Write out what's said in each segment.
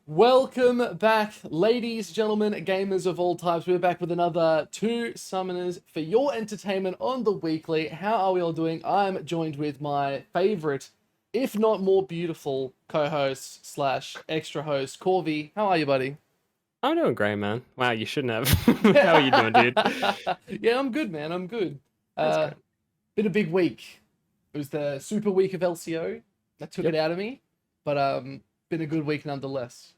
Welcome back, ladies, gentlemen, gamers of all types. We're back with another two summoners for your entertainment on the weekly. How are we all doing? I'm joined with my favorite, if not more beautiful, co-host slash extra host, Corvy. How are you, buddy? I'm doing great, man. Wow, you shouldn't have. How are you doing, dude? Yeah, I'm good, man. I'm good. That's Uh, good. been a big week. It was the super week of LCO that took it Yep. out of me, but been a good week nonetheless.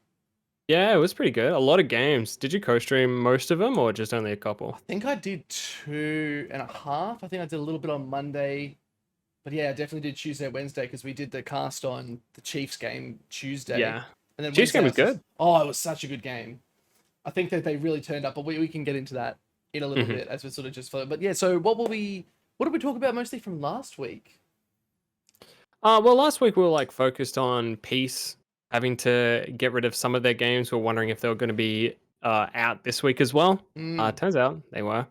Yeah, it was pretty good. A lot of games. Did you co-stream most of them or just only a I couple? think I did 2.5. I think I did a little bit on Monday, but yeah, I definitely did Tuesday, Wednesday because we did the cast on the Chiefs game Tuesday, Yeah. and then Chiefs Wednesday game I was was just good. it was such a good game. I think that they really turned up, but we can get into that in a little hmm bit as we sort of just follow. But yeah, so what did we talk about mostly from last week? Well, last week we were like focused on Peace having to get rid of some of their games. We are wondering if they were going to be out this week as well. Mm, Turns out they were.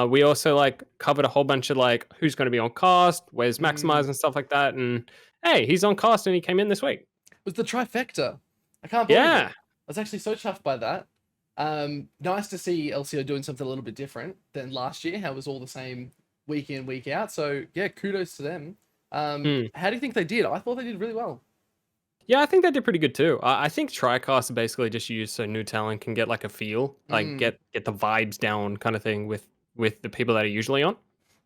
We also like covered a whole bunch of like who's going to be on cast, where's Maximize mm. and stuff like that. And hey, he's on cast and he came in this week. It was the trifecta. I can't believe it. Yeah. I was actually so chuffed by that. Nice to see LCO doing something a little bit different than last year. How it was all the same week in, week out. So yeah, kudos to them. Hmm. How do you think they did? I thought they did really well. Yeah, I think they did pretty good too. I think TriCast are basically just used so new talent can get like a feel, like Mm, get the vibes down kind of thing with the people that are usually on.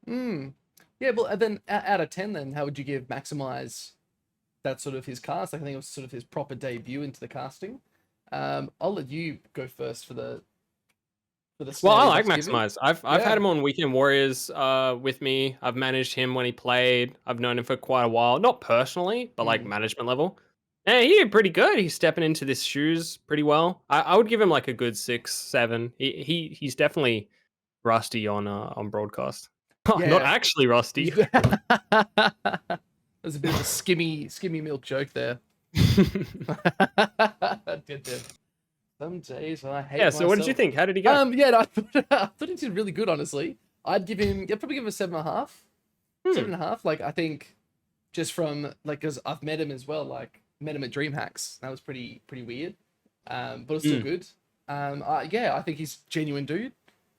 mm. Yeah, well, and then out of 10, then how would you give Maximize that sort of his cast? Like, I think it was sort of his proper debut into the casting. I'll let you go first for the Well, I standing like box giving. Maximize. I've had Yeah. him on Weekend Warriors with me. I've managed him when he played. I've known him for quite a while, not personally, but like Mm. management level. And he did pretty good. He's stepping into this shoes pretty well. I would give him like a good 6, 7. He's definitely rusty on broadcast. Not Yeah. actually rusty. There's a bit of a skimmy milk joke there. Did there. Some days I Yeah, hate so what did you myself. think? How did he go? Yeah, no, I thought he did really good, honestly. I'd probably give him a 7.5. Hmm. 7.5. Like, I think just from, like, because I've met him as well, like, met him at DreamHacks. That was pretty weird. But it's still Mm. good. Yeah, I think he's genuine dude.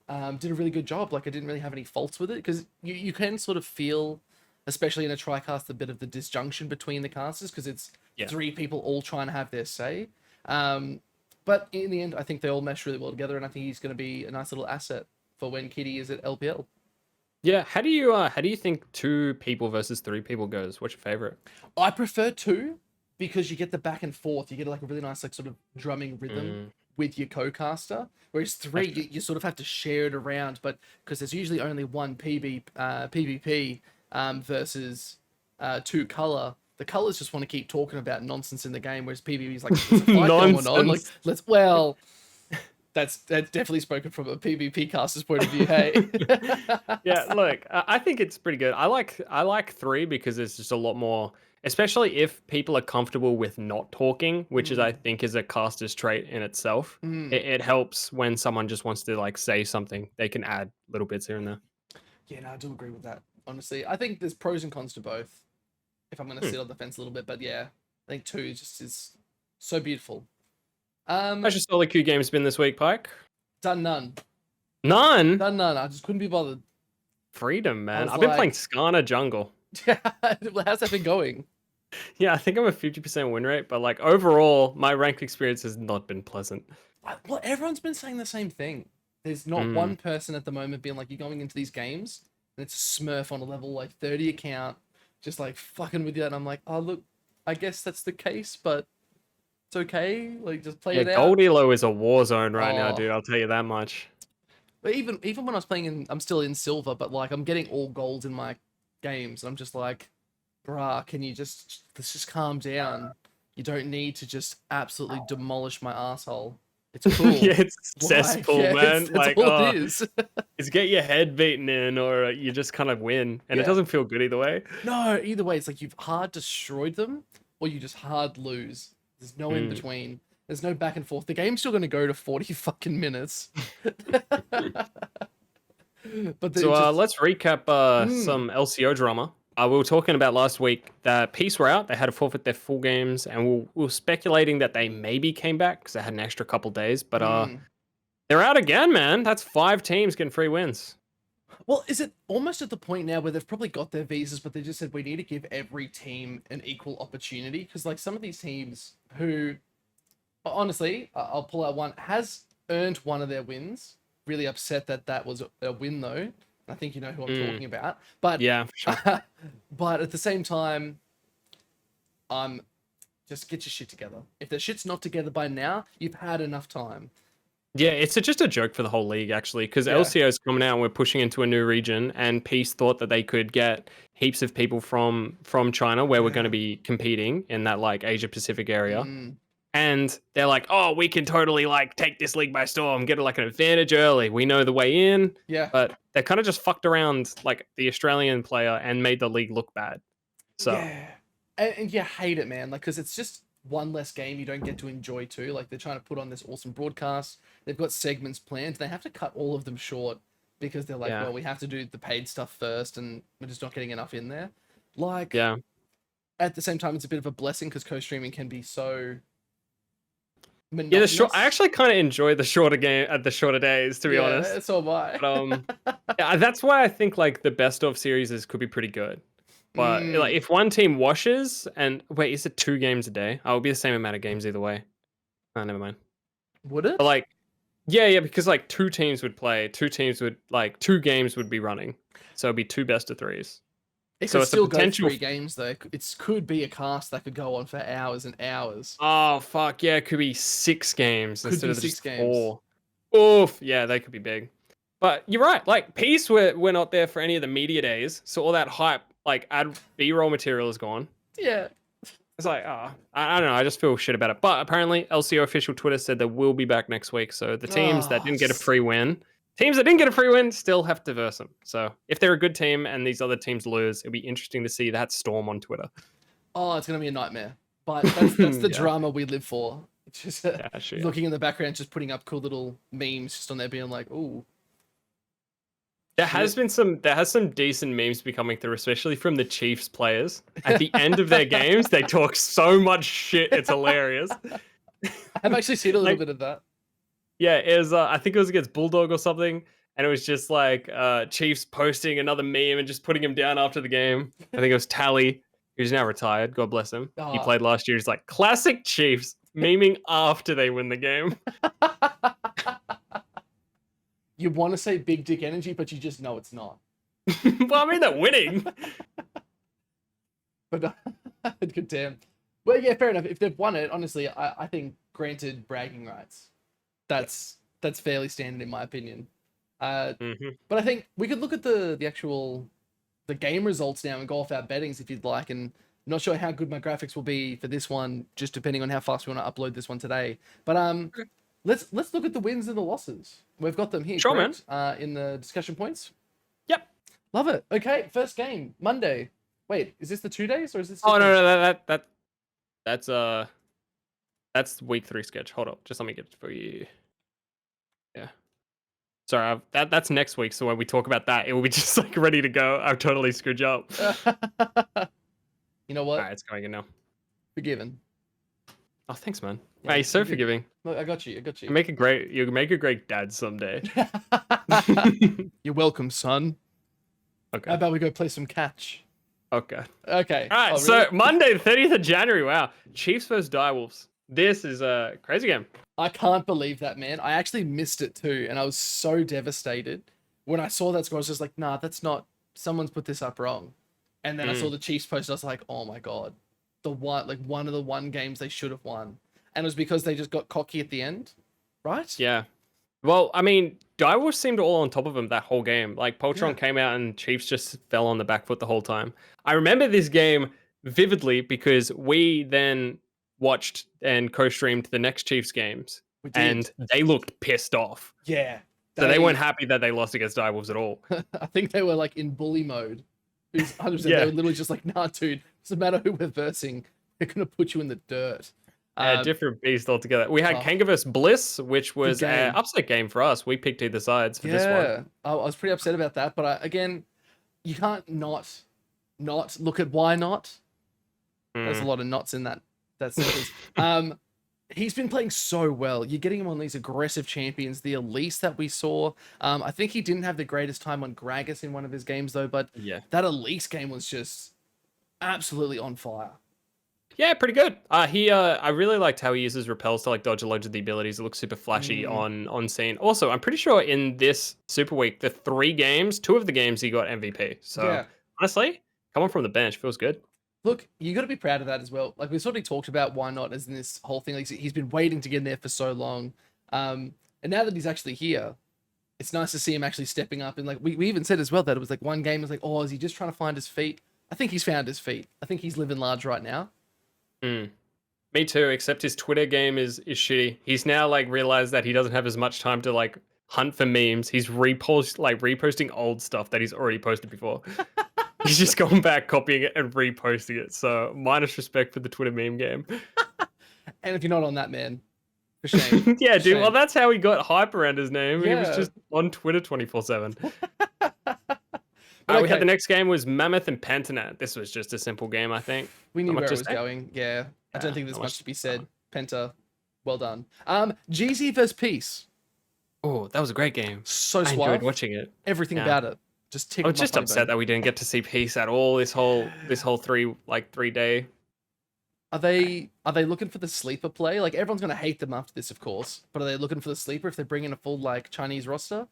Did a really good job. Like, I didn't really have any faults with it because you can sort of feel, especially in a tricast, a bit of the disjunction between the casters because it's Yeah. three people all trying to have their say. Um, but in the end, I think they all mesh really well together, and I think he's going to be a nice little asset for when Kitty is at LPL. Yeah. How do you think 2 people versus 3 people goes? What's your favorite? I prefer two because you get the back and forth. You get like a really nice like sort of drumming rhythm Mm, with your co-caster. Whereas three, that's true. you sort of have to share it around, but because there's usually only one PvP versus two color. The colors just want to keep talking about nonsense in the game, whereas PvP is like there's a fight going on. Like Nonsense. that's definitely spoken from a PvP caster's point of view. Hey. Yeah, look, I think it's pretty good. I like 3 because it's just a lot more, especially if people are comfortable with not talking, which is I Mm, think is a caster's trait in itself. mm. It helps when someone just wants to like say something. They can add little bits here and there. Yeah, no, I do agree with that. Honestly, I think there's pros and cons to both. If I'm gonna Hmm. sit on the fence a little bit, but yeah, I think two just is so beautiful. How's your solo queue games been this week, Pike? Done none, None. done none. I just couldn't be bothered. Freedom, I man. was I've been playing like, Skana Jungle. yeah, how's that been going? Yeah, I think I'm a 50% win rate, but like overall, my rank experience has not been pleasant. Well, everyone's been saying the same thing. There's not Mm. one person at the moment being like, you're going into these games and it's a Smurf on a level like 30 account, just like fucking with you. And I'm like, oh look, I guess that's the case, but it's okay. Like, just play Yeah, it out. Goldilo is a war zone right now, Oh, dude. I'll tell you that much. but even when I was playing in, I'm still in silver, but like I'm getting all golds in my games, and I'm just like, bruh, can you just let's just calm down? You don't need to just absolutely demolish my asshole. It's Yeah, cool. it's Like, cesspool, yeah, man. that's Like, all it is. it's get your head beaten in, or you just kind of win, and it Yeah. doesn't feel good either way. No, either way, it's like you've hard destroyed them, or you just hard lose. There's no in Mm. between. There's no back and forth. The game's still gonna go to 40 fucking minutes. But So it just let's recap mm, some LCO drama. We were talking about last week that Peace were out. They had to forfeit their full games, and we were speculating that they maybe came back because they had an extra couple days. But Hmm. they're out again, man. That's 5 teams getting free wins. Well, is it almost at the point now where they've probably got their visas, but they just said we need to give every team an equal opportunity? Because like some of these teams who, honestly, I'll pull out one, has earned one of their wins. Really upset that that was a win though. I think you know who I'm Mm, talking about. But yeah, for sure. but at the same time, just get your shit together. If the shit's not together by now, you've had enough time. Yeah, it's just a joke for the whole league, actually, because Yeah. LCO's coming out and we're pushing into a new region, and Peace thought that they could get heaps of people from China, where we're going to Yeah. be competing in that like Asia Pacific area. Mm, And they're like, oh, we can totally like take this league by storm, get like an advantage early. We know the way in, yeah. but they kind of just fucked around like the Australian player and made the league look bad. So Yeah. And you hate it, man. Like, because it's just one less game you don't get to enjoy too. Like, they're trying to put on this awesome broadcast. They've got segments planned. They have to cut all of them short because they're like, yeah, well, we have to do the paid stuff first, and we're just not getting enough in there. Like, yeah, at the same time, it's a bit of a blessing because co-streaming can be so yeah. The short. I monotonous. actually kind of enjoy the shorter game at the shorter days, to be Yeah, honest. so am I. But yeah, that's why I think like the best of series could be pretty good. But like, Mm, if one team washes and wait, is it 2 games a day? Oh, it'll be the same amount of games either way. Oh, never mind. would But it? like, yeah, because like 2 teams would play, 2 teams would like 2 games would be running, so it'd be 2 best of 3s. It So could it's a still go potential. 3 games though. It could be a cast that could go on for hours and hours. Oh fuck yeah, it could be 6 games Could instead be of six just games. 4. Oof, yeah, they could be big. But you're right. Like Peace, we're not there for any of the media days, so all that hype, like ad B-roll material, is gone. Yeah. It's like, I don't know. I just feel shit about it. But apparently, LCO official Twitter said they will be back next week. So the teams that Oh, didn't get a free win, teams that didn't get a free win, still have to verse them. So if they're a good team and these other teams lose, it'll be interesting to see that storm on Twitter. oh, it's gonna be a nightmare. But that's the Yeah, drama we live for. Just yeah, sure. Yeah. looking in the background, just putting up cool little memes just on there, being like, "Ooh, There shit." has been some decent memes be coming through, especially from the Chiefs players. At the end of their games, they talk so much shit. It's hilarious. I've actually seen a little Like, bit of that. yeah, it was. I think it was against Bulldog or something, and it was just like Chiefs posting another meme and just putting him down after the game. I think it was Tally, who's now retired. God bless him. He Ah. played last year. He's like classic Chiefs memeing after they win the game. You want to say big dick energy, but you just know it's not. Well, I mean they're winning. But good damn. Well, yeah, fair enough. If they've won it, honestly, I think granted bragging rights. That's fairly standard in my opinion. Hmm. But I think we could look at the actual the game results now and go off our bettings if you'd like. And I'm not sure how good my graphics will be for this one, just depending on how fast we want to upload this one today. But Okay. let's look at the wins and the losses. We've got them here, Sure, man. correct? In the discussion points. Yep. Love it. Okay, first game Monday. Wait, is this the 2 days or is this? Oh no, different? no, that's week 3 sketch. Hold up, just let me get it for you. Yeah. Sorry, that's next week. So when we talk about that, it will be just like ready to go. I've totally screwed you up. You know All what? right, it's going in now. Forgiven. Oh, thanks, man. Yeah, Hey, you're so you're good. forgiving. Look, I got you. I got You you. make a great dad someday. You're welcome, son. How Okay. about we go play some catch? Okay. Okay. All right. Oh, So really? Monday, the 30th of January. Wow. Chiefs versus Direwolves. This is a crazy game. I can't believe that, man. I actually missed it too, and I was so devastated when I saw that score. I was just like, "Nah, that's not. Someone's put this up wrong." And then I saw Mm, the Chiefs post. I was like, "Oh my god, one of the one games they should have won," and it was because they just got cocky at the end, right? yeah. Well, I mean, Direwolves seemed all on top of them that whole game. Like Poltron Yeah. came out and Chiefs just fell on the back foot the whole time. I remember this game vividly because we then watched and co-streamed the next Chiefs games, We did. and they looked pissed off. Yeah. So they weren't happy that they lost against Direwolves at all. I think they were like in bully mode. Who's 100%. They Yeah. were literally just like, "Nah, dude. Doesn't matter who we're versing. They're gonna put you in the dirt." A different beast altogether. We had oh, Kanga vs Bliss, which was an game. upset game for us. We picked either sides for this one. Yeah, I was pretty upset about that, but again, you can't not not look at why not. There's a Mm, lot of knots in that sentence. He's been playing so well. You're getting him on these aggressive champions. The Elise that we saw. I think he didn't have the greatest time on Gragas in one of his games though, but yeah. that Elise game was just absolutely on fire. Yeah, pretty good. I really liked how he uses repels to like dodge loads of the abilities. It looks super flashy Mm, on scene. Also, I'm pretty sure in this Super Week, the 3 games, 2 of the games he got MVP. So yeah. honestly, coming from the bench feels good. Look, you got to be proud of that as well. Like we sort of talked about why not as in this whole thing. Like he's been waiting to get in there for so long, and now that he's actually here, it's nice to see him actually stepping up. And like we even said as well that it was like one game was like, oh, is he just trying to find his feet? I think he's found his feet. I think he's living large right now. Mm. Me too, except his Twitter game is shitty. He's now like realized that he doesn't have as much time to like hunt for memes. He's reposting old stuff that he's already posted before. He's just going back, copying it, and reposting it. So minus respect for the Twitter meme game. And if you're not on that, man, for shame. Yeah, For dude. Well, shame. that's how he got hype around his name. He was Yeah. just on Twitter 24/7. But We had okay, the next game was Mammoth and Pantanat. This was just a simple game, I think. we knew Not where much it to was say. going. Yeah, I don't Yeah, think there's not much to be to say. said. Penta, well done. GZ versus Peace. Oh, that was a great game. So I enjoyed suave. watching it. Everything Yeah. about it. Just I tickled was my just funny upset bone. that we didn't get to see Peace at all this whole 3 day. Are they looking for the sleeper play? Like everyone's gonna hate them after this, of course. But are they looking for the sleeper if they bring in a full like Chinese roster?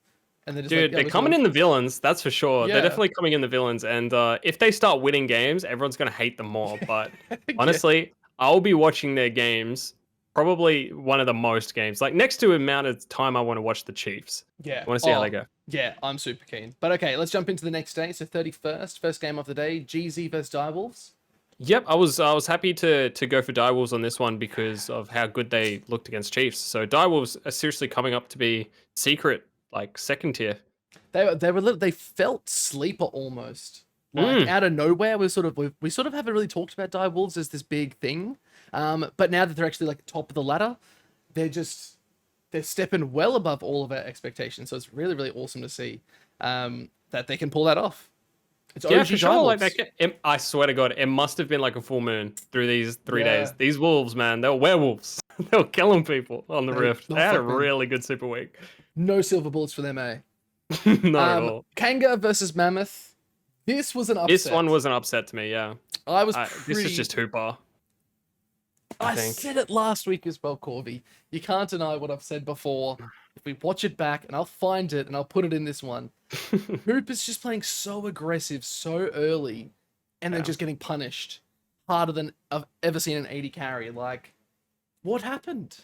And they're just Dude, like, yeah, they're let's coming go. in the villains, that's for sure. They're Yeah. definitely coming in the villains, and if they start winning games, everyone's gonna hate them more. But Yeah. honestly, I'll be watching their games. Probably one of the most games. Like next to the amount of time I want to watch the Chiefs. Yeah. I want to see how they go. Yeah, I'm super keen. But okay, let's jump into the next day. So 31st, first game of the day, GZ versus Direwolves. Yep, I was happy to go for Direwolves on this one because of how good they looked against Chiefs. So Direwolves are seriously coming up to be secret, like second tier. They felt sleeper almost. Like out of nowhere, we sort of haven't really talked about Direwolves as this big thing. But now that they're actually like top of the ladder, they're stepping well above all of our expectations. So it's really, really awesome to see that they can pull that off. It's Yeah, OG for sure. Like Direwolves. I swear to God, it must have been like a full moon through these 3 days. Yeah. These wolves, man, they were werewolves. They were killing people on the Rift. oh, They had a fuck, man. really good super week. No silver bullets for them, eh? Not at all. Kanga versus Mammoth. This was an upset. This one was an upset to me. Yeah, I was this is just Hooper. I I think. said it last week as well, Corby. You can't deny what I've said before. If we watch it back, and I'll find it, and I'll put it in this one. Hoop is just playing so aggressive so early, and then Yeah. just getting punished harder than I've ever seen an 80 carry. Like, what happened?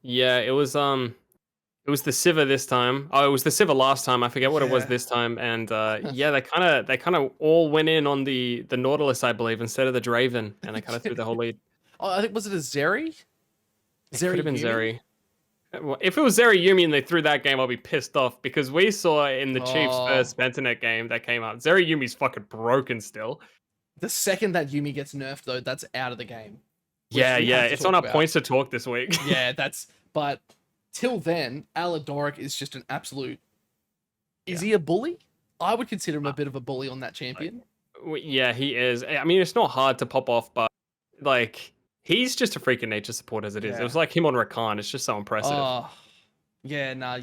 Yeah, it was the Siva this time. Oh, it was the Siva last time. I forget what it was Yeah. this time. And yeah, they kind of all went in on the Nautilus, I believe, instead of the Draven, and they kind of threw the whole lead. Oh, I think was it a Zeri? It could have been Yumi? Zeri. Well, if it was Zeri Yumi and they threw that game, I'll be pissed off because we saw in the Chiefs Oh. first Pentanet game that came out, Zeri Yumi's fucking broken still. The second that Yumi gets nerfed, though, that's out of the game. Which Yeah, we yeah, have to it's talk on our about. points to talk this week. Yeah, but till then, Aladoric is just an absolute. Is he a bully? I would consider him a bit of a bully on that champion. Yeah, he is. I mean, it's not hard to pop off, but like he's just a freaking nature support as it is. Yeah. It was like him on Rakan. It's just so impressive. Oh, yeah, nah.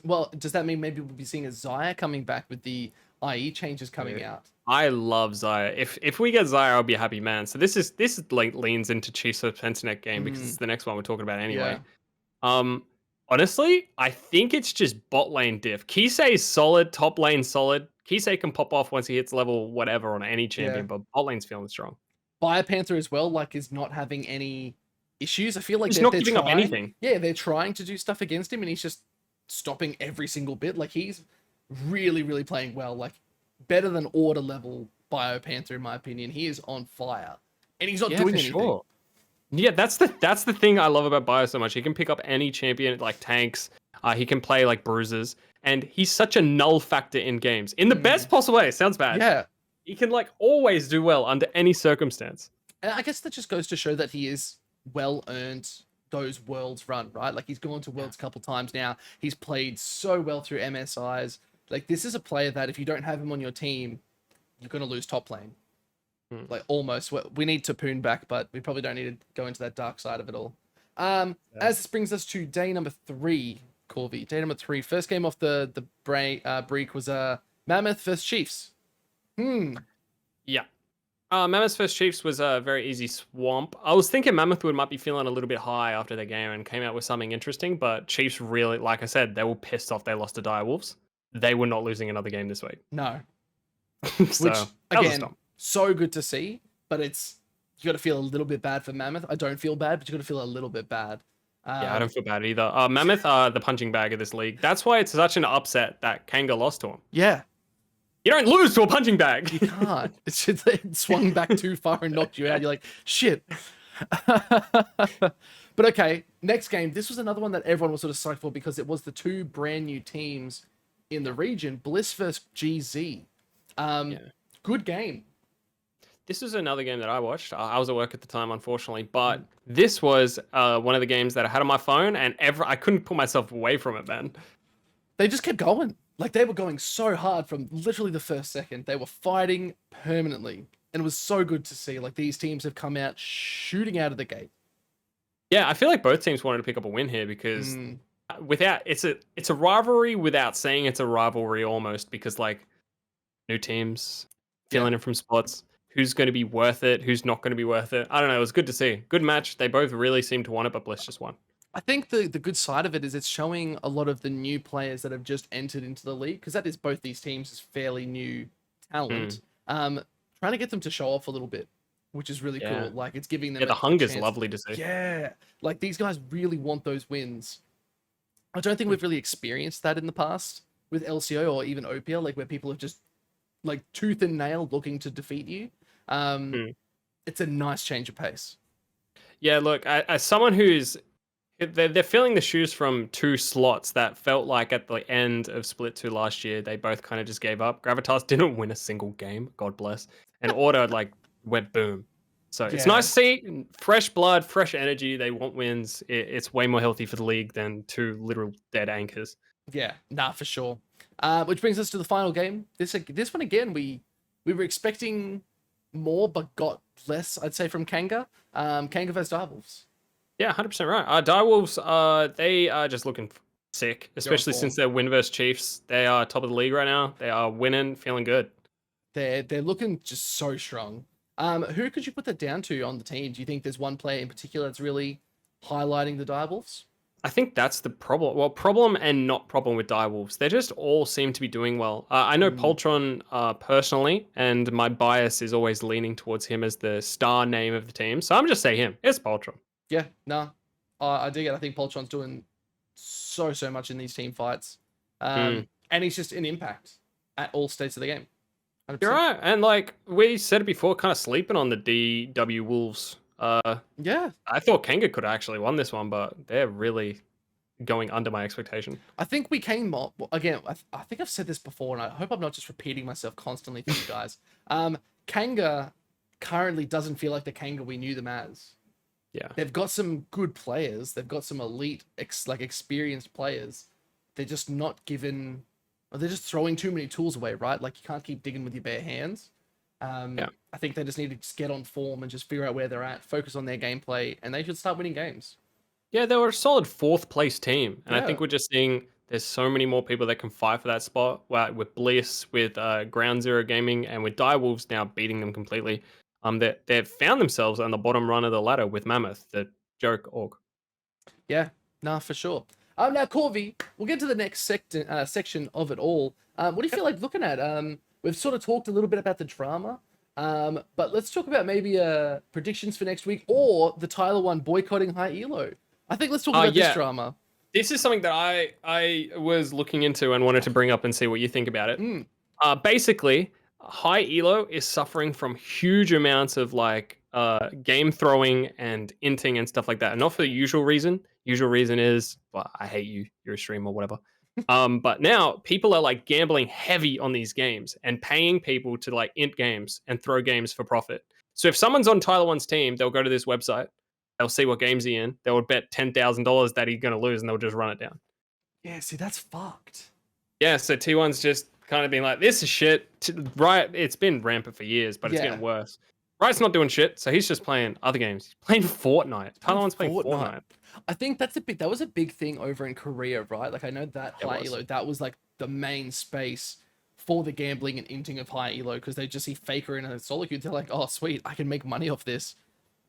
Well, does that mean maybe we'll be seeing a Zaya coming back with the IE changes coming out? I love Zaya. If we get Zaya, I'll be a happy man. So this like leans into Chiefs of Pentanet game because it's the next one we're talking about anyway. Honestly, I think it's just bot lane diff. Kisei is solid, top lane solid. Kisei can pop off once he hits level whatever on any champion, but bot lane's feeling strong. Fire Panther as well, like, is not having any issues. I feel like He's they're, not they're giving up trying- anything. Yeah, they're trying to do stuff against him, and he's just stopping every single bit. Like, he's really, really playing well. Like, better than order level Bio Panther, in my opinion. He is on fire, and he's not doing for anything. sure. Yeah, that's the thing I love about Bio so much. He can pick up any champion like tanks. He can play like bruisers, and he's such a null factor in games in the best possible way. It sounds bad. Yeah, He can like always do well under any circumstance. and I guess that just goes to show that he is well earned those worlds run, right? Like, he's gone to worlds a couple times now. He's played so well through MSIs. Like, this is a player that if you don't have him on your team, you're gonna lose top lane. Hmm. Like almost. We need Tapoon back, but we probably don't need to go into that dark side of it all. Yeah. As this brings us to day number 3, Corby. Day number 3. First game off the break was Mammoth versus Chiefs. Yeah. Mammoth's first Chiefs was a very easy swamp. I was thinking Mammoth might be feeling a little bit high after their game and came out with something interesting, but Chiefs really, like I said, they were pissed off they lost to Dire Wolves. They were not losing another game this week. No. So Which that was a again, stomp. so good to see, but you got to feel a little bit bad for Mammoth. I don't feel bad, but you got to feel a little bit bad. Yeah, I don't feel bad either. Mammoth are the punching bag of this league. That's why it's such an upset that Kanga lost to him. Yeah, You don't lose to a punching bag. you can't. It's just, it swung back too far and knocked you out. You're like, shit. But okay, next game. This was another one that everyone was sort of psyched for because it was the 2 brand new teams in the region, Bliss versus GZ. Yeah. Good game. This is another game that I watched. I was at work at the time, unfortunately, but this was one of the games that I had on my phone, and I couldn't pull myself away from it, man. They just kept going. Like they were going so hard from literally the first second. They were fighting permanently. And it was so good to see. Like these teams have come out shooting out of the gate. Yeah, I feel like both teams wanted to pick up a win here because without it's a rivalry without saying it's a rivalry almost because like new teams filling in from spots. Who's going to be worth it? Who's not going to be worth it? I don't know. It was good to see. Good match. They both really seemed to want it, but Bliss just won. I think the good side of it is it's showing a lot of the new players that have just entered into the league, because that is both these teams is fairly new talent. Trying to get them to show off a little bit, which is really cool. Like it's giving them the a hunger's chance. lovely to see. Yeah, like these guys really want those wins. I don't think we've really experienced that in the past with LCO or even OPL, like where people have just like tooth and nail looking to defeat you. It's a nice change of pace. Yeah, look, as someone who's they're filling the shoes from 2 slots that felt like at the end of Split 2 last year, they both kind of just gave up. Gravitas didn't win a single game, God bless. And Order like went boom. So it's nice to see fresh blood, fresh energy. They want wins. It's way more healthy for the league than 2 literal dead anchors. Yeah, nah, for sure. Which brings us to the final game. This one again, we were expecting more, but got less, I'd say, from Kanga. Kanga versus Direwolves. Yeah, 100% right. Direwolves, they are just looking sick, especially since they're win versus Chiefs. They are top of the league right now. They are winning, feeling good. They're looking just so strong. Who could you put that down to on the team? Do you think there's one player in particular that's really highlighting the Direwolves? I think that's the problem. Well, problem and not problem with Direwolves. They just all seem to be doing well. I know Poltron personally, and my bias is always leaning towards him as the star name of the team. So I'm just saying him. It's Poltron. Yeah, no, I dig it. I think Poltron's doing so much in these team fights, and he's just an impact at all states of the game. 100%. You're right, and like we said it before, kind of sleeping on the DW Wolves. Yeah, I thought Kanga could have actually won this one, but they're really going under my expectation. I think we came up again. I think I've said this before, and I hope I'm not just repeating myself constantly for you guys. Kanga currently doesn't feel like the Kanga we knew them as. Yeah, They've got some good players. They've got some elite, experienced players. They're just not given. Or they're just throwing too many tools away, right? Like you can't keep digging with your bare hands. I think they just need to just get on form and just figure out where they're at, focus on their gameplay, and they should start winning games. Yeah, they were a solid 4th place team, and I Yeah. think we're just seeing there's so many more people that can fight for that spot. With Bliss, with Ground Zero Gaming, and with Direwolves now beating them completely. They've found themselves on the bottom run of the ladder with Mammoth, the joke org. Yeah, nah, for sure. Now, Corby, we'll get to the next section of it all. What do you feel like looking at? We've sort of talked a little bit about the drama, but let's talk about maybe predictions for next week or the Tyler one boycotting High Elo. I think let's talk about this drama. This is something that I was looking into and wanted to bring up and see what you think about it. Basically, High Elo is suffering from huge amounts of like game throwing and inting and stuff like that. And not for the usual reason. Usual reason is, well, I hate you, you're a streamer or whatever. But now people are like gambling heavy on these games and paying people to like int games and throw games for profit. So if someone's on Tyler One's team, they'll go to this website, they'll see what games he's in, they would bet $10,000 that he's going to lose and they'll just run it down. Yeah, see, that's fucked. Yeah, so T1's just kind of been like, this is shit. Right, it's been rampant for years, but it's getting worse. Riot's not doing shit, so he's just playing other games. He's playing Fortnite. Tyler1's playing Fortnite. I think that was a big thing over in Korea, right? Like I know that It high was. elo, that was like the main space for the gambling and inting of high elo because they just see Faker in a solo queue. They're like, oh sweet, I can make money off this.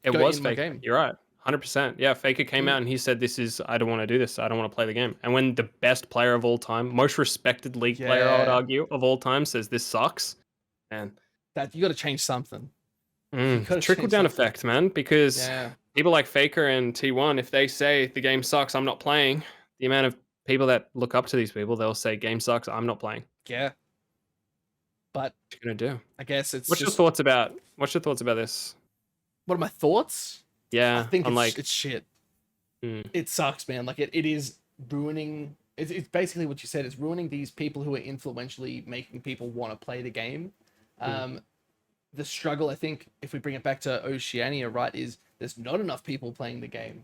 It Go was in my Faker. game. You're right. 100%. Yeah, Faker came out and he said, I don't want to do this. I don't want to play the game. And when the best player of all time, most respected league player, I would Yeah. argue, of all time says this sucks, man. That you got to change something. You gotta Trickle change down something. effect, man, because Yeah. people like Faker and T1, if they say the game sucks, I'm not playing, the amount of people that look up to these people, they'll say game sucks, I'm not playing. Yeah. But What you gonna do? I guess it's What's your just thoughts about this? what are my thoughts? Yeah, I think on it's shit. Hmm. It sucks, man. Like it is ruining. It's basically what you said. It's ruining these people who are influentially making people want to play the game. The struggle, I think, if we bring it back to Oceania, right, is there's not enough people playing the game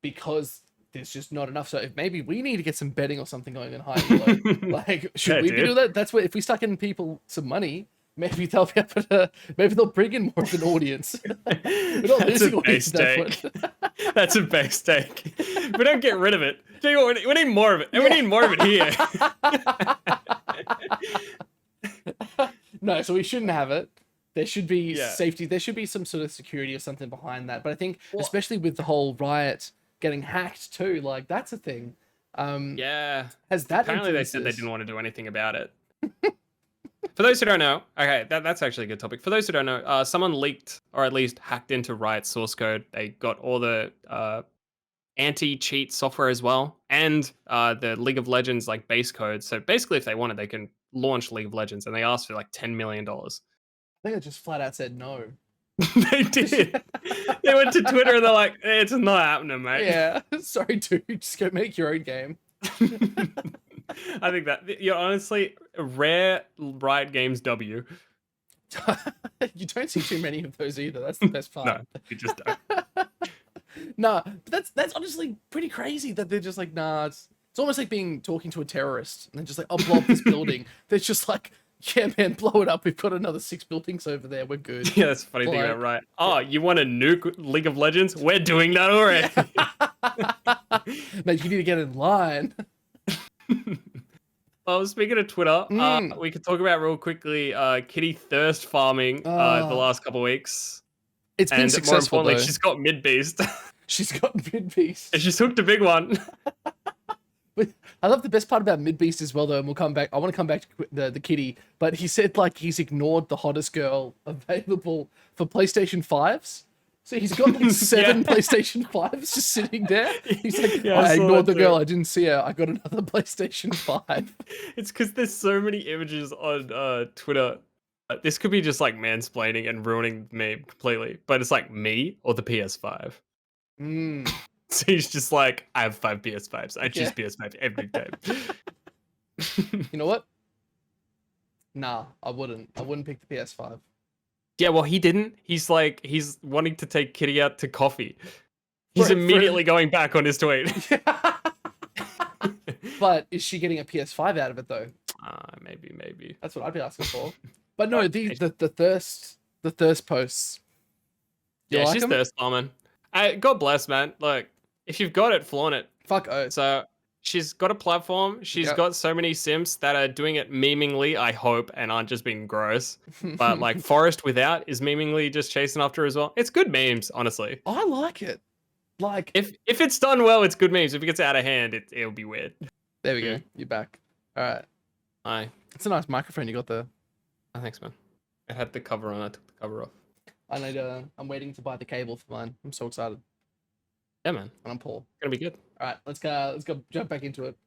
because there's just not enough. So if maybe we need to get some betting or something going on high elo. Like, should Yeah, we be dude. doing that? That's where if we start getting people some money, maybe they'll be able to. Maybe they'll bring in more of an audience. We're not That's a losing audience base at that take. point. That's a base take. We don't get rid of it. Tell you what, we need more of it, and we need more of it here. No, so we shouldn't have it. There should be Yeah. safety. There should be some sort of security or something behind that. But I think, Well- especially with the whole Riot getting hacked too, like that's a thing. Yeah. Has that Apparently, they influenced said they this? didn't want to do anything about it. For those who don't know, okay, that's actually a good topic. For those who don't know, someone leaked or at least hacked into Riot's source code. They got all the anti-cheat software as well, and the League of Legends like base code. So basically, if they wanted, they can launch League of Legends, and they asked for like $10 million. I think I just flat out said no. They did. They went to Twitter and they're like, "It's not happening, mate." Yeah, sorry, dude. Just go make your own game. I think that you're honestly a rare Riot Games W. You don't see too many of those either. That's the best part. No, you just don't. Nah, but that's honestly pretty crazy that they're just like, nah. It's almost like talking to a terrorist and then just like, I'll blow up this building. They're just like, yeah, man, blow it up. We've got another 6 buildings over there. We're good. Yeah, that's the funny thing about Riot. Oh, you want to nuke League of Legends? We're doing that already. Mate, you need to get in line. Well, speaking of Twitter, we could talk about real quickly Kitty thirst farming the last couple of weeks. It's been And more successful, importantly, though. she's got mid beast. She's got Mid Beast. And she's hooked a big one. But I love the best part about Mid Beast as well, though, and we'll come back. I want to come back to the kitty, but he said like he's ignored the hottest girl available for PlayStation 5s. So he's got like 7 Yeah. PlayStation 5s just sitting there. He's like, Yeah, I I saw ignored that the girl. too. I didn't see her. I got another PlayStation 5. It's because there's so many images on Twitter. This could be just like mansplaining and ruining the meme completely, but it's like me or the PS5. Mm. So he's just like, I have 5 PS5s. I choose Yeah. PS5 every time. You know what? Nah, I wouldn't. I wouldn't pick the PS5. Yeah, well, he didn't. He's like, he's wanting to take Kitty out to coffee. He's For- immediately going back on his tweet. But is she getting a PS5 out of it though? Maybe. That's what I'd be asking for. But no, the thirst posts. You Yeah, like she's 'em? thirst farming. God bless, man. Look, if you've got it, flaunt it. Fuck oats. So she's got a platform. She's Yep. got so many simps that are doing it memingly, I hope, and aren't just being gross. But like Forest Without is memingly just chasing after her as well. It's good memes, honestly. I like it. Like, If it's done well, it's good memes. If it gets out of hand, it'll be weird. there we go. You're back. All right. Aye. It's a nice microphone you got there. Oh, thanks, man. It had the cover on. I took the cover off. I'm waiting to buy the cable for mine. I'm so excited. Yeah, man. And I'm Paul. Gonna be good. All right, let's go jump back into it.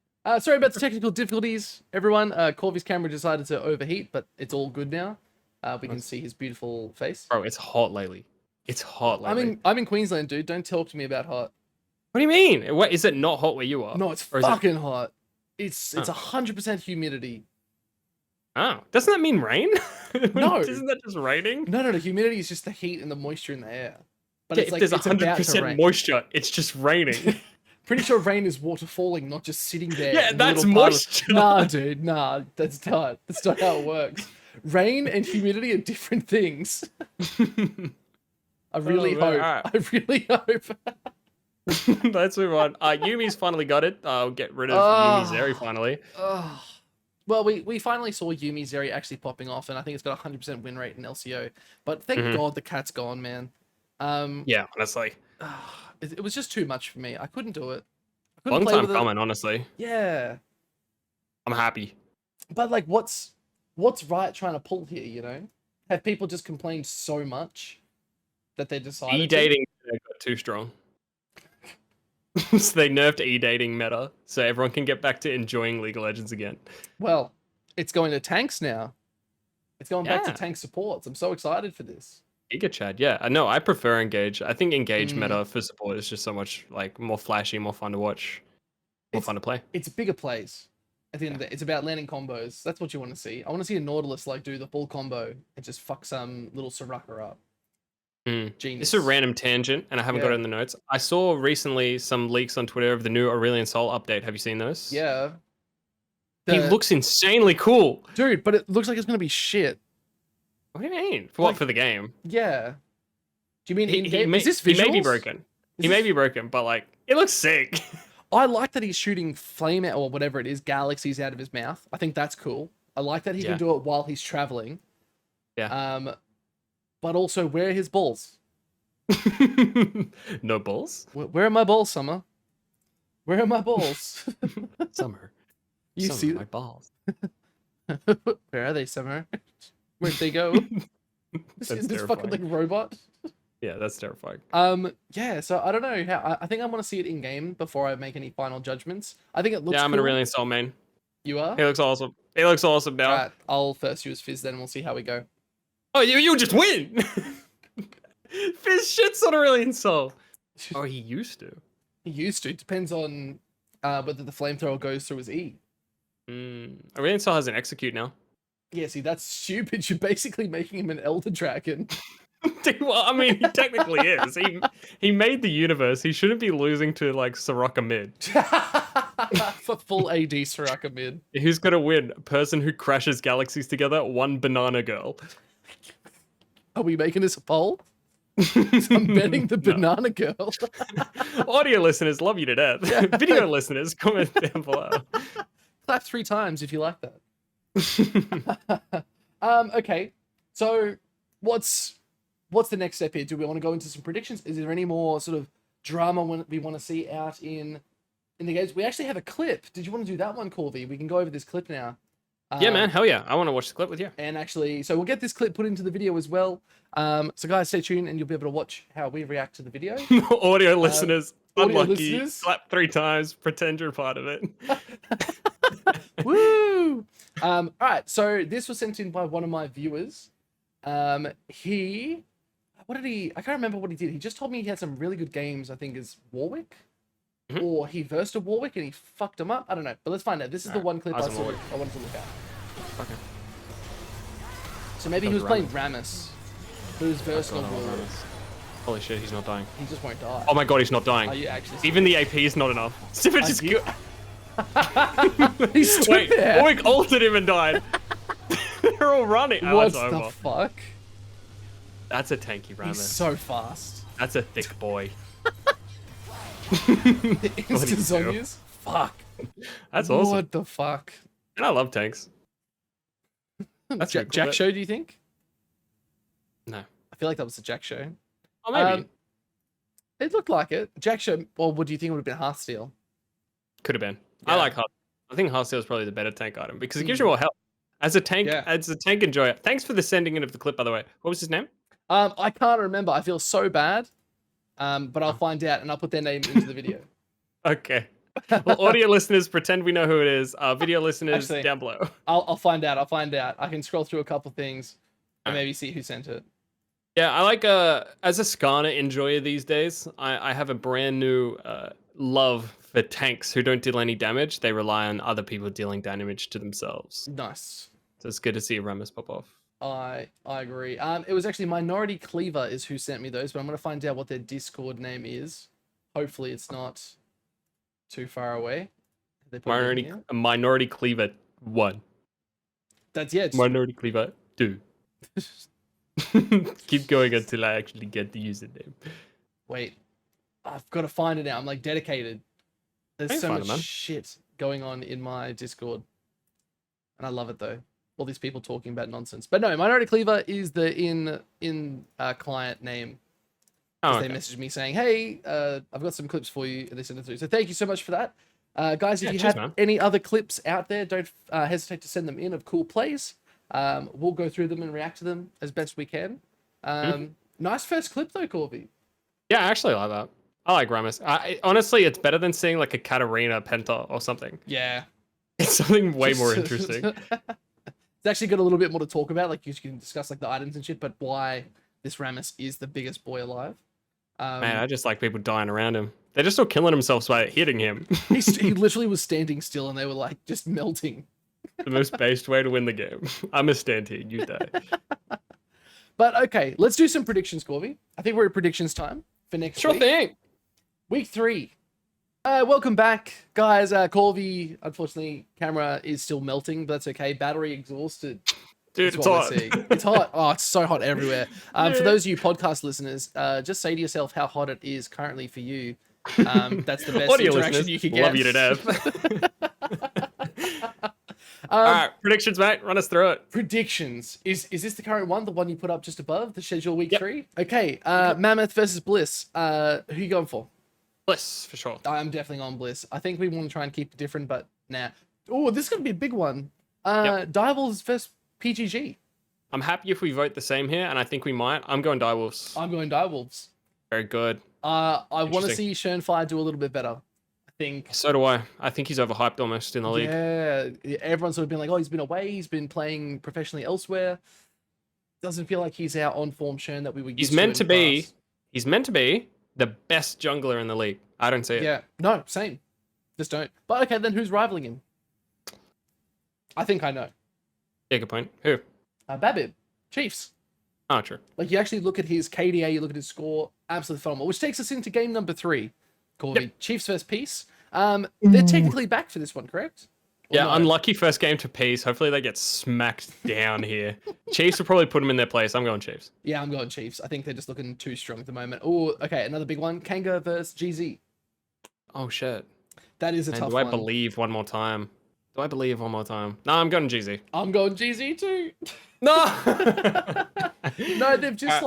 Sorry about the technical difficulties, everyone. Corvy's camera decided to overheat, but it's all good now. We can see his beautiful face. Bro, it's hot lately. It's hot lately. I'm in Queensland, dude. Don't talk to me about hot. What do you mean? What, is it not hot where you are? No, it's Or is it- fucking hot. It's Oh. 100% humidity. Oh, doesn't that mean rain? No. Isn't that just raining? No. The humidity is just the heat and the moisture in the air. But Yeah, it's if like there's it's about to 100% rain. moisture, it's just raining. Pretty sure rain is water falling, not just sitting there. Yeah, in the that's little puddle. moisture. Nah, dude, nah, that's not how it works. Rain and humidity are different things. I really man, hope. alright. I really hope. Let's move on. Yumi's finally got it. I'll get rid of Ah. Yumi Zeri finally. Oh. Well, we finally saw Yumi Zeri actually popping off, and I think it's got a 100% win rate in LCO. But thank Mhm. God the cat's gone, man. Yeah, honestly. It was just too much for me. I couldn't do it. I couldn't Long play time with it. coming, honestly. Yeah, I'm happy. but like, what's Riot trying to pull here? You know, have people just complained so much that they decided E-dating got too strong. So they nerfed e-dating meta, so everyone can get back to enjoying League of Legends again. Well, it's going to tanks now. It's going back to Yeah. tank supports. I'm so excited for this. Giga Chad, yeah. No, I prefer Engage. I think Engage Mm. meta for support is just so much like more flashy, more fun to watch, more fun to play. It's bigger plays. At the end of the day, it's about landing combos. That's what you want to see. I want to see a Nautilus like do the full combo and just fuck some little Soraka up. Genius. This is a random tangent, and I haven't got Yeah. it in the notes. I saw recently some leaks on Twitter of the new Aurelion Sol update. Have you seen those? Yeah. He looks insanely cool. Dude, but it looks like it's gonna be shit. What do you mean? For what? Like- For the game? Yeah. Do you mean He, in he game? may, Is this he visuals? may be broken. He may be broken, but like it looks sick. I like that he's shooting flame out or whatever it is, galaxies out of his mouth. I think that's cool. I like that he Yeah. can do it while he's traveling. Yeah. But also, where are his balls? No balls? Where are my balls, Summer? Where are my balls? Summer. You Summer, see my balls. Where are they, Summer? Where'd they go? That's this fucking like terrifying. robot. Yeah, that's terrifying. Yeah. So I don't know how. I think I want to see it in game before I make any final judgments. I think it looks. Yeah, I'm cool. an Aurelion Sol main. You are. He looks awesome. He looks awesome now. Right. I'll first use Fizz, then we'll see how we go. Oh, you just win. Fizz shits on Aurelion Sol. Oh, he used to. He used to. Depends on whether the flamethrower goes through his E. Aurelion Sol has an execute now. Yeah. See, that's stupid. You're basically making him an Elder Dragon. Well, I mean, he technically is. He made the universe. He shouldn't be losing to like Soraka mid. For full AD Soraka mid. Who's gonna win? Person who crashes galaxies together, one banana girl. Are we making this a poll? I'm betting the No. banana girl. Audio listeners love you to death. Video listeners, comment down below. Clap 3 times if you like that. Okay. So what's the next step here? Do we want to go into some predictions? Is there any more sort of drama we want to see out in the games? We actually have a clip. Did you want to do that one, Corby? We can go over this clip now. Yeah, man, hell yeah. I want to watch the clip with you. And actually, so we'll get this clip put into the video as well. So guys, stay tuned and you'll be able to watch how we react to the video. Audio listeners, audio unlucky. listeners. Clap 3 times, pretend you're part of it. Woo! All right, so this was sent in by one of my viewers. I can't remember what he did. He just told me he had some really good games, I think is Warwick. Mhm. Or he versed a Warwick and he fucked him up. I don't know, but let's find out. This is the Alright, one clip I Isaac Warwick. wanted to look at. Okay. So maybe he That was was playing Rammus, who's versed a God, Warwick. Holy shit, he's not dying. He just won't die. Oh my god, he's not dying. Are you actually? Even the AP is not enough. Sivir Are just you- He stood Wait, there. Warwick ulted him and died. They're all running. Oh, What it's the over. fuck? That's a tanky He's Rammus. so fast. That's a thick boy. The do? instant Zonyas? Fuck. That's awesome. What the fuck? And I love tanks. That's Jack, pretty cool, Jack but- show, do you think? No. I feel like that was a Jack show. Oh, maybe. It looked like it. Jack show, or what do you think would have been Hearthsteel? Could have been. Yeah. I like Hearth. I think Hearthsteel is probably the better tank item because it gives you more health. As a tank, Yeah. enjoyer. Thanks for the sending in of the clip, by the way. What was his name? I can't remember. I feel so bad. But I'll find out and I'll put their name into the video. Okay. Well, audio listeners, pretend we know who it is. Video listeners, Actually- down below. I'll find out. I'll find out. I can scroll through a couple things and Alright. maybe see who sent it. Yeah, I like as a Skarner enjoyer these days, I have a brand new love for tanks who don't deal any damage. They rely on other people dealing damage to themselves. Nice. So it's good to see Rammus pop off. I agree. It was actually Minority Cleaver is who sent me those, but I'm gonna find out what their Discord name is. Hopefully it's not too far away. They put it in here? Minority Cleaver 1. That's yeah. It's Minority Cleaver do. Keep going until I actually get the username. Wait, I've got to find it now. I'm like dedicated. There's Ain't so find much it, man. shit going on in my Discord, and I love it though. All these people talking about nonsense. But no, Minority Cleaver is the in client name. Oh, Because okay. they messaged me saying, "Hey, I've got some clips for you," and they sent it through. So thank you so much for that, guys. If Yeah, you cheers, have man. any other clips out there, don't hesitate to send them in of cool plays. We'll go through them and react to them as best we can. Nice first clip though, Corby. Yeah, I actually like that. I like Rammus. Honestly, it's better than seeing like a Katarina Penta or something. Yeah, It's something way more Just- interesting. It's actually got a little bit more to talk about. Like you can discuss like the items and shit, but why this Rammus is the biggest boy alive. Man, I just like people dying around him. They're just all killing themselves by hitting him. he literally was standing still, and they were like just melting. The most based way to win the game. I'm a stand here, you die. But okay, let's do some predictions, Corby. I think we're at predictions time for next Sure week. thing. Week 3. Welcome back, guys. Corby, unfortunately, camera is still melting, but that's okay. Battery exhausted. Dude, That's it's what we're hot. seeing. It's hot. Oh, it's so hot everywhere. Yeah. For those of you podcast listeners, just say to yourself how hot it is currently for you. That's the best Audio interaction listeners, you can get. love you to death. All right, predictions, mate. Run us through it. Predictions. Is this the current one? The one you put up just above the schedule week Yep. 3? Okay. Mammoth versus Bliss. Who you going for? Bliss, for sure. I'm definitely on Bliss. I think we want to try and keep it different, but nah. Oh, this is gonna be a big one. Yep. Direwolves versus PGG. I'm happy if we vote the same here, and I think we might. I'm going Direwolves. I'm going Direwolves. Very good. I want to Interesting. see Schönfire do a little bit better. I think. So do I. I think he's overhyped almost in the league. Yeah, everyone's sort of been like, oh, he's been away. He's been playing professionally elsewhere. Doesn't feel like he's our on-form Schön that we were used He's to meant in to the be. past. He's meant to be the best jungler in the league. I don't see it. Yeah. No, same. Just don't. But okay, then who's rivaling him? I think I know. Yeah, good point. Who? Babib. Chiefs. Oh, true. Like, you actually look at his KDA, you look at his score, absolutely phenomenal. Which takes us into game number 3, Corby. Chiefs versus Peace. They're technically back for this one, correct? Or Yeah, no? unlucky first game to Peace. Hopefully they get smacked down here. Chiefs will probably put them in their place. I'm going Chiefs. Yeah, I'm going Chiefs. I think they're just looking too strong at the moment. Oh, okay, another big one. Kanga versus GZ. Oh, shit. That is a And tough do I one. believe one more time? Do I believe one more time? No, I'm going GZ. I'm going GZ too. No! No, they've just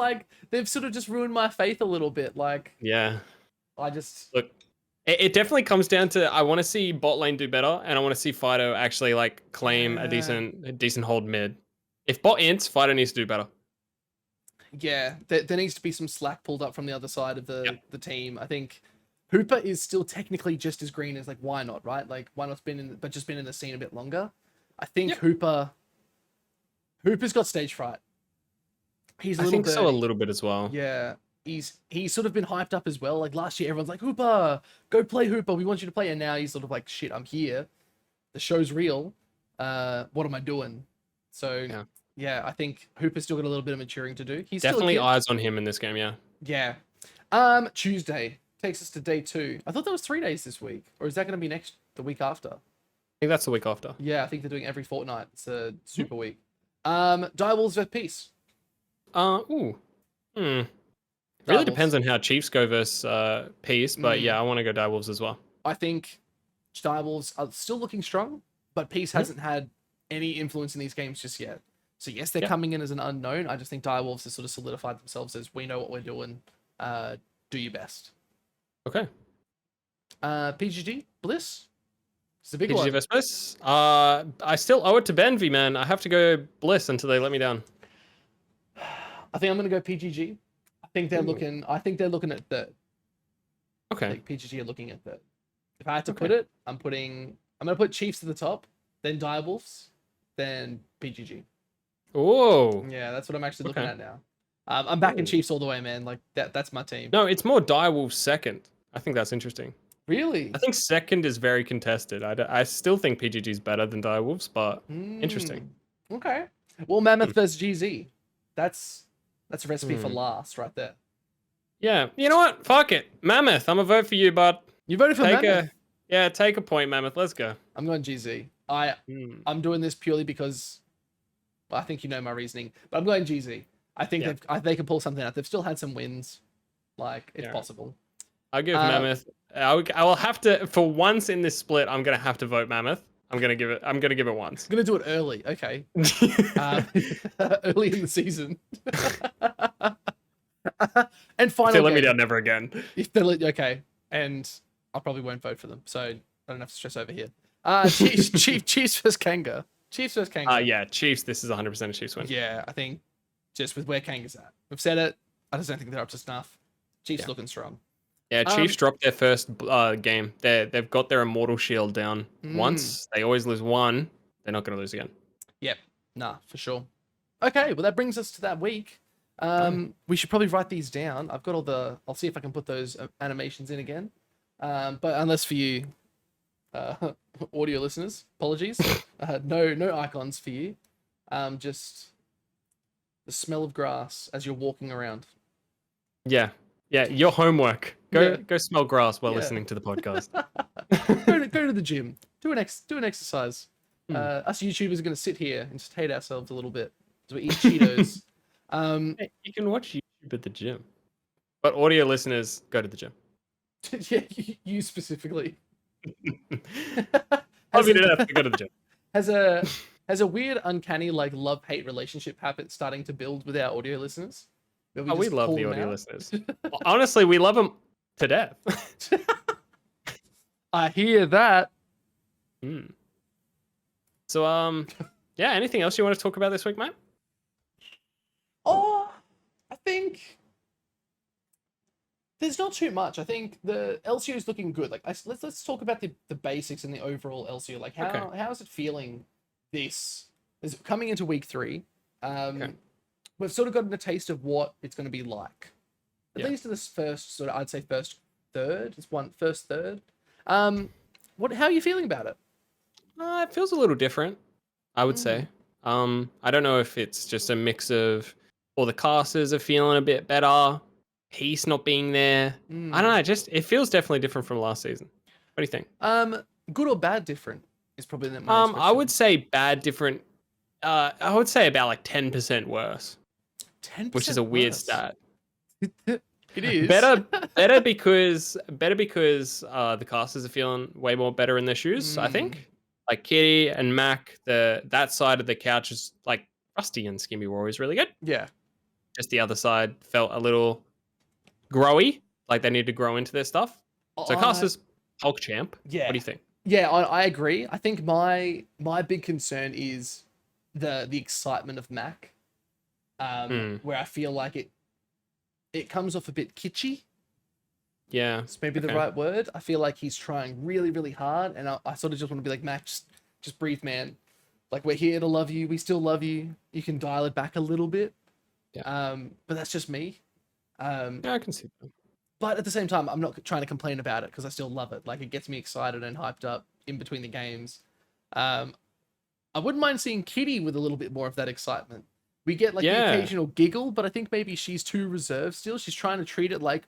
they've sort of just ruined my faith a little bit. Like, Yeah. I just, Look, it definitely comes down to I want to see bot lane do better, and I want to see Fido actually like claim Yeah. a decent hold mid. If bot ints, Fido needs to do better. yeah, there needs to be some slack pulled up from the other side of the Yep. the team. I think Hooper is still technically just as green as, like, why not, right? Like, why not been in, but just been in the scene a bit longer. I think Yep. Hooper's got stage fright. He's a I little think so a birdie. little bit as well. Yeah, he's sort of been hyped up as well. Like last year, everyone's like, Hooper, go play Hooper. We want you to play. And now he's sort of like, shit, I'm here. The show's real. What am I doing? So yeah, I think Hooper's still got a little bit of maturing to do. He's Definitely still a kid. eyes on him in this game, yeah. Yeah. Tuesday takes us to day 2. I thought there was 3 days this week, or is that going to be the week after? I think that's the week after. Yeah, I think they're doing every fortnight. It's a super week. Direwolves versus Peace. Ooh. Really Direwolves. depends on how Chiefs go versus Peace, but yeah, I want to go Direwolves as well. I think Direwolves are still looking strong, but Peace hasn't had any influence in these games just yet. So yes, they're coming in as an unknown. I just think Direwolves have sort of solidified themselves as, we know what we're doing. Do your best. Okay. PGG Bliss. It's a big PGG one. versus Bliss. I still owe it to Benvy, man. I have to go Bliss until they let me down. I think I'm gonna go PGG. I think they're Ooh. looking. I think they're looking at third. I Okay. think PGG are looking at third. If I had to put it, I'm gonna put Chiefs at the top, then Direwolves, then PGG. Whoa. Yeah, that's what I'm actually looking Okay. at now. I'm backing Ooh. Chiefs all the way, man. Like that's my team. No, it's more Direwolves second. I think that's interesting. Really? I think second is very contested. I still think PGG is better than Direwolves, but interesting. Okay. Well, Mammoth versus GZ. That's a recipe for Hmm. last right there. Yeah. You know what? Fuck it. Mammoth, I'm a vote for you, bud. You voted for Mammoth. Take a point, Mammoth. Let's go. I'm going GZ. Hmm. I'm doing this purely because I think you know my reasoning, but I'm going GZ. I think they can pull something out. They've still had some wins, like it's possible. I'll give Mammoth. I will have to, for once in this split, I'm gonna have to vote Mammoth. I'm gonna give it once. I'm gonna do it early, okay? Early in the season. And final. If they let me down, never again. If they let, okay, and I probably won't vote for them, so I don't have to stress over here. Chiefs versus Kanga. Chiefs versus Kanga. Yeah, Chiefs. This is 100% a Chiefs win. Yeah, I think just with where Kanga's at, we've said it. I just don't think they're up to snuff. Chiefs looking strong. Yeah, Chiefs dropped their first game. They've got their immortal shield down once. They always lose one. They're not going to lose again. Yep. Nah, for sure. Okay, well that brings us to that week. We should probably write these down. I've got all the. I'll see if I can put those animations in again. But unless for you, audio listeners, apologies. No icons for you. Just the smell of grass as you're walking around. Yeah, your homework. Go smell grass while listening to the podcast. go to the gym. Do an exercise. Us YouTubers are going to sit here and just hate ourselves a little bit as we eat Cheetos. Hey, you can watch YouTube at the gym, but audio listeners, go to the gym. Yeah, you specifically. I mean, have to go to the gym. Has a weird, uncanny like love-hate relationship starting to build with our audio listeners? We love the audio listeners. Honestly, we love them to death. I hear that. So, yeah. Anything else you want to talk about this week, mate? Oh, I think there's not too much. I think the LCO is looking good. Like, let's talk about the basics and the overall LCO. Like, how is it feeling? This is coming into week 3. We've sort of gotten a taste of what it's going to be like. At least in this first sort of, I'd say first third. First third. How are you feeling about it? It feels a little different, I would say. I don't know if it's just a mix of all the casters are feeling a bit better, Peace not being there. I don't know. It feels definitely different from last season. What do you think? Good or bad different is probably the I would say bad different. I would say about like 10% worse. 10%, which is a weird stat. It is better because the casters are feeling way more better in their shoes. I think like Kitty and Mac, that side of the couch is like Rusty and Skimmy were always really good. Yeah, just the other side felt a little growy, like they need to grow into their stuff. So casters, Hulk champ. Yeah, what do you think? Yeah, I agree. I think my big concern is the excitement of Mac. Where I feel like it comes off a bit kitschy. Yeah, it's maybe the right word. I feel like he's trying really, really hard, and I sort of just want to be like, Mac, just breathe, man. Like, we're here to love you. We still love you. You can dial it back a little bit. Yeah. But that's just me. Yeah, I can see that. But at the same time, I'm not trying to complain about it because I still love it. Like, it gets me excited and hyped up in between the games. I wouldn't mind seeing Kitty with a little bit more of that excitement. We get like the occasional giggle, but I think maybe she's too reserved still. She's trying to treat it like,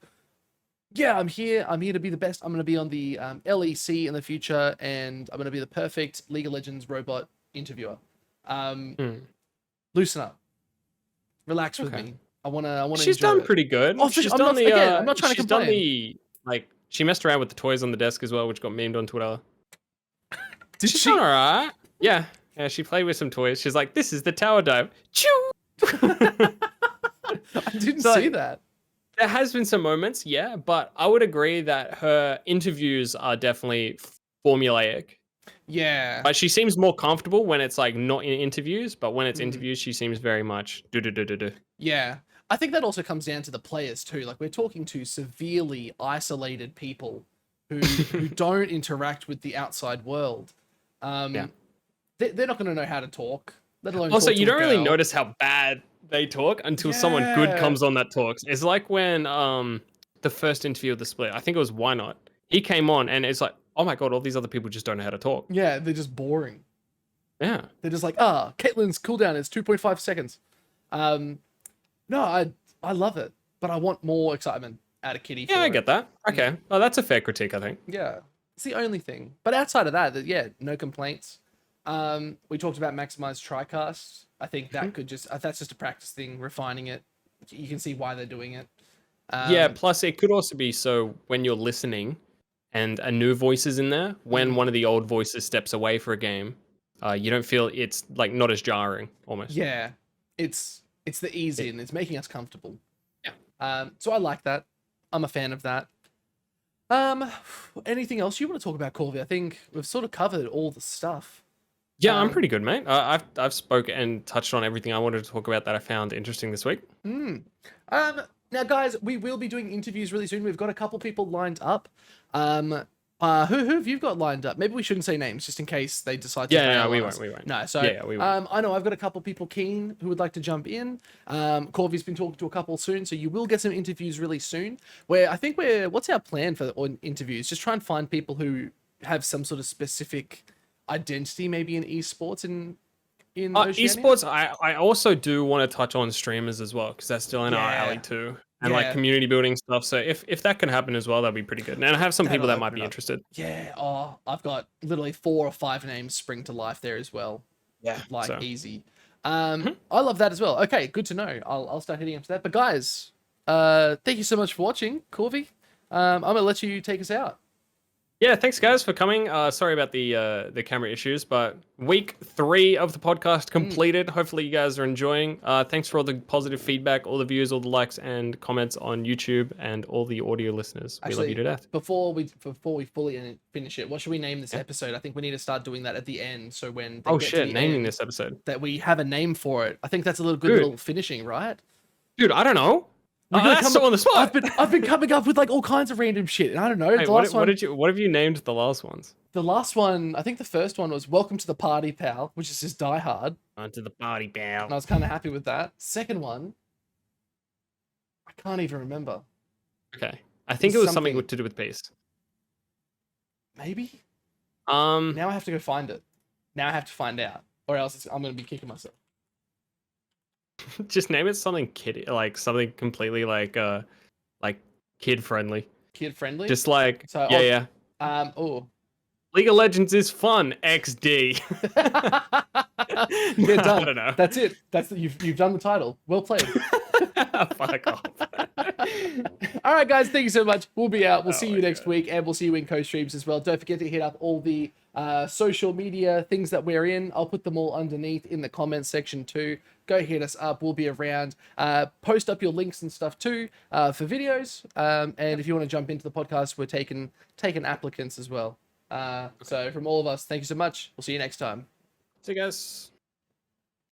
yeah, I'm here to be the best. I'm going to be on the LEC in the future, and I'm going to be the perfect League of Legends robot interviewer. Loosen up. Relax with me. I want to She's done pretty good. Oh, I'm not trying to complain. She messed around with the toys on the desk as well, which got memed on Twitter. She's done all right. Yeah, she played with some toys. She's like, this is the tower dive. Choo! I didn't see that. There has been some moments, yeah, but I would agree that her interviews are definitely formulaic. Yeah. But she seems more comfortable when it's like not in interviews, but when it's interviews, she seems very much do. Yeah. I think that also comes down to the players too. Like, we're talking to severely isolated people who don't interact with the outside world. They're not going to know how to talk, let alone also, talk to you don't a really girl. notice how bad they talk until someone good comes on that talks. It's like when the first interview of the split, I think it was Why Not? He came on and it's like, oh my god, all these other people just don't know how to talk. Yeah, they're just boring. Yeah. They're just like, Caitlyn's cooldown is 2.5 seconds. No, I love it, but I want more excitement out of Kitty. Yeah, I get that. Okay. Well, that's a fair critique, I think. Yeah. It's the only thing. But outside of that, no complaints. We talked about maximize TriCast. I think that Mhm. could just that's just a practice thing, refining it. You can see why they're doing it. Yeah, Um, plus it could also be so when you're listening and a new voice is in there, when Mhm. one of the old voices steps away for a game, you don't feel it's like not as jarring almost. yeah, it's the ease Yeah. in. It's making us comfortable. Yeah. So I like that. I'm a fan of that. Um, anything else you want to talk about, Corby? I think we've sort of covered all the stuff. Yeah, I'm Um, pretty good, mate. I've spoke and touched on everything I wanted to talk about that I found interesting this week. Mm. Um, now, guys, we will be doing interviews really soon. We've got a couple people lined up. Who have you got lined up? Maybe we shouldn't say names just in case they decide to Yeah, bail no, we on won't, us. we won't. No, so Yeah, we won't. I know I've got a couple people keen who would like to jump in. Corvy's been talking to a couple soon, so you will get some interviews really soon. Where I think what's our plan for interviews? Just try and find people who have some sort of specific identity, maybe in esports in Oceania. Esports, I also do want to touch on streamers as well because that's still in our alley Yeah. too, and like Yeah. community building stuff. So if that can happen as well, that'd be pretty good. And I have some people That'll that open might it be up. interested. Yeah. Oh, I've got literally 4 or 5 names spring to life there as well. Yeah, Like so. easy. Mhm. I love that as well. Okay, good to know. I'll start hitting up to that. But guys, thank you so much for watching, Corby. I'm gonna let you take us out. Yeah, thanks guys for coming. Sorry about the camera issues, but week 3 of the podcast completed. Hopefully you guys are enjoying. Thanks for all the positive feedback, all the views, all the likes and comments on YouTube, and all the audio listeners. We love you to death. Before we fully finish it, what should we name this Yeah. episode? I think we need to start doing that at the end. So when they Oh get to shit, the naming end, this episode, that we have a name for it. I think that's a little good Dude. little finishing, right? dude. I don't know. That's so on the spot. I've been coming up with like all kinds of random shit, and I don't know. Hey, the what, last what one, did you? What have you named the last ones? the last one, I think the first one was "Welcome to the Party, Pal," which is just Die Hard, Onto the party, pal. and I was kind of happy with that. Second one, I can't even remember. Okay, I think it was something something- to do with peace. Maybe Um, now I have to go find it. Now I have to find out, or else I'm gonna be kicking myself. just name it something kid, like something completely like kid friendly. Kid friendly. Just like So, yeah. Oh. League of Legends is fun. XD. You're done. I don't know. That's it. You've done the title. Well played. Fuck off. All right, guys. Thank you so much. We'll be out. We'll Oh see my you next God. week, and we'll see you in co-streams as well. Don't forget to hit up all the social media things that we're in. I'll put them all underneath in the comments section too. Go hit us up. We'll be around. Post up your links and stuff too for videos. And if you want to jump into the podcast, we're taking applicants as well. So from all of us, thank you so much. We'll see you next time. See you guys.